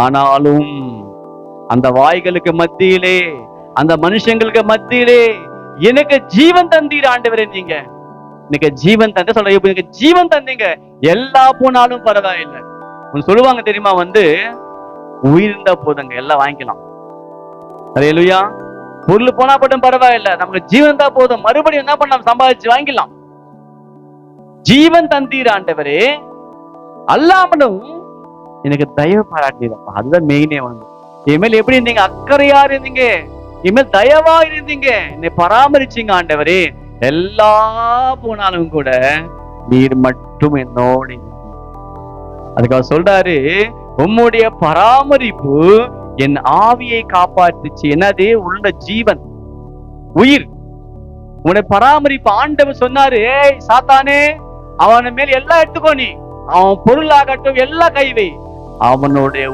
ஆனாலும் அந்த வாய்களுக்கு மத்தியிலே, அந்த மனுஷங்களுக்கு மத்தியிலே எனக்கு ஜீவன் தந்தீர் ஆண்டவரே. நீங்க எனக்கு ஜீவன் தந்த சொல்ற, எனக்கு ஜீவன் தந்தீங்க, எல்லா போனாலும் பரவாயில்லை. சொல்லுவாங்க தெரியுமா, உயிர் இருந்தா போதுங்க, எல்லாம் வாங்கிக்கலாம். அல்லேலூயா. பொருள் போனா போட்டும் பரவாயில்லை, நமக்கு ஜீவன் தான் போதும், மறுபடியும் என்ன பண்ணலாம், சம்பாதிச்சு வாங்கிக்கலாம். ஜீவன் தந்தீர் ஆண்டவரே, அல்லாமலும் எனக்கு தயவு பாராட்டினப்பா. அதுதான் மெயினே. இனிமேல் எப்படி இருந்தீங்க, அக்கறையா இருந்தீங்க, இனிமேல் தயவா இருந்தீங்க, என்னை பராமரிச்சீங்க ஆண்டவரே. எல்லா போனாலும் கூட நீர் மட்டும் என்னோடு. அதுக்காக சொல்றாரு, உம்முடைய பராமரிப்பு என் ஆவியை காப்பாற்றுச்சு. என்னது? உள்ள ஜீவன், உயிர். உன்னை பராமரிப்பு ஆண்டவர் சொன்னாரு, ஏய் சாத்தானே, அவன் மேல் எல்லாம் எடுத்துக்கோ, நீ அவன் பொருளாகட்டும் எல்லாம் கைவை, அவனுடைய